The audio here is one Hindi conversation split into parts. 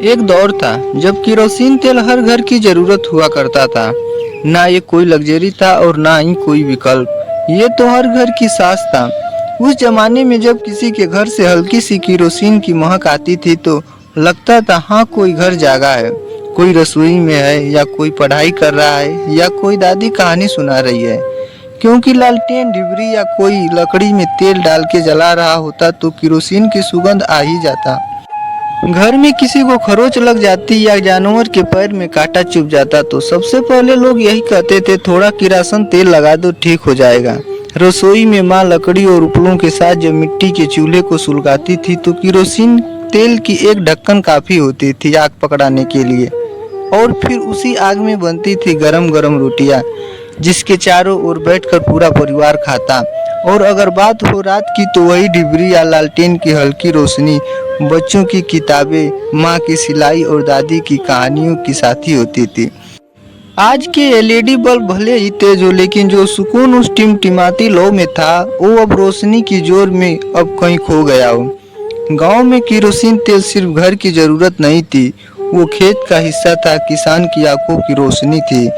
एक दौर था जब केरोसिन तेल हर घर की जरूरत हुआ करता था। ना ये कोई लग्जरी था और ना ही कोई विकल्प, ये तो हर घर की सांस था। उस जमाने में जब किसी के घर से हल्की सी केरोसिन की महक आती थी तो लगता था हाँ कोई घर जागा है, कोई रसोई में है या कोई पढ़ाई कर रहा है या कोई दादी कहानी सुना रही है। क्योंकि लालटेन डिबरी या कोई लकड़ी में तेल डाल के जला रहा होता तो केरोसिन की सुगंध आ ही जाता। घर में किसी को खरोच लग जाती या जानवर के पैर में कांटा चुभ जाता तो सबसे पहले लोग यही कहते थे थोड़ा किरासन तेल लगा दो ठीक हो जाएगा। रसोई में माँ लकड़ी और उपलों के साथ जब मिट्टी के चूल्हे को सुलगाती थी तो केरोसिन तेल की एक ढक्कन काफी होती थी आग पकड़ाने के लिए। और फिर उसी आग में बनती थी गरम गरम रोटियां जिसके चारों ओर बैठकर पूरा परिवार खाता। और अगर बात हो रात की तो वही डिबरी या लालटेन की हल्की रोशनी बच्चों की किताबें, माँ की सिलाई और दादी की कहानियों की साथी होती थी। आज के एलईडी बल्ब भले ही तेज हो लेकिन जो सुकून उस टिमटिमाती लौ में था वो अब रोशनी की जोर में अब कहीं खो गया हो। गांव में केरोसिन तेल सिर्फ घर की जरूरत नहीं थी, वो खेत का हिस्सा था, किसान की आंखों की रोशनी थी।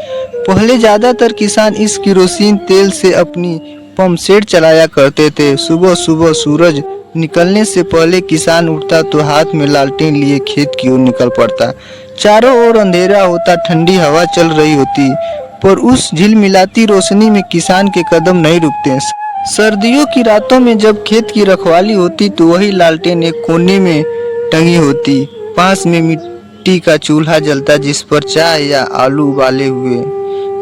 पहले ज्यादातर किसान इस केरोसिन तेल से अपनी पंप सेट चलाया करते थे। सुबह सुबह सूरज निकलने से पहले किसान उठता तो हाथ में लालटेन लिए खेत की ओर निकल पड़ता। चारों ओर अंधेरा होता, ठंडी हवा चल रही होती, पर उस झिलमिलाती रोशनी में किसान के कदम नहीं रुकते। सर्दियों की रातों में जब खेत की रखवाली होती तो वही लालटेन एक कोने में टंगी होती। पास में मिट्टी का चूल्हा जलता जिस पर चाय या आलू उबाले हुए।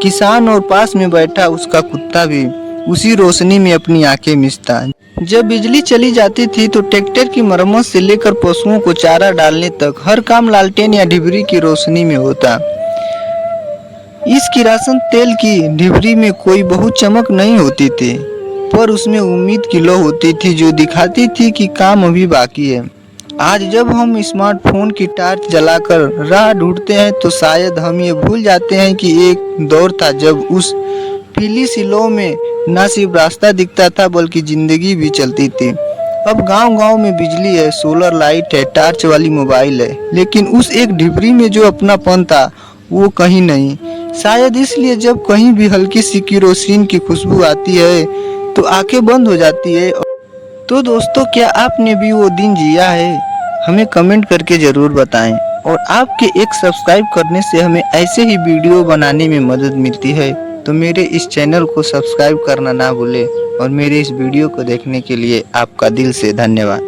किसान और पास में बैठा उसका कुत्ता भी उसी रोशनी में अपनी आंखें मिचता। जब बिजली चली जाती थी तो ट्रैक्टर की मरम्मत से लेकर पशुओं को चारा डालने तक हर काम लालटेन या डिबरी की रोशनी में होता। इस किरासन तेल की डिबरी में कोई बहुत चमक नहीं होती थी, पर उसमें उम्मीद की लौ होती थी जो दिखाती थी कि काम अभी बाकी है। आज जब हम स्मार्टफोन की टार्च जलाकर राह ढूंढते हैं तो शायद हम ये भूल जाते हैं कि एक दौर था जब उस पीली सी लौ में न सिर्फ रास्ता दिखता था बल्कि जिंदगी भी चलती थी। अब गांव-गांव में बिजली है, सोलर लाइट है, टार्च वाली मोबाइल है, लेकिन उस एक डिबरी में जो अपनापन था वो कहीं नहीं। शायद इसलिए जब कहीं भी हल्की सी केरोसिन की खुशबू आती है तो आंखें बंद हो जाती है। तो दोस्तों, क्या आपने भी वो दिन जिया है? हमें कमेंट करके ज़रूर बताएं। और आपके एक सब्सक्राइब करने से हमें ऐसे ही वीडियो बनाने में मदद मिलती है। तो मेरे इस चैनल को सब्सक्राइब करना ना भूलें और मेरे इस वीडियो को देखने के लिए आपका दिल से धन्यवाद।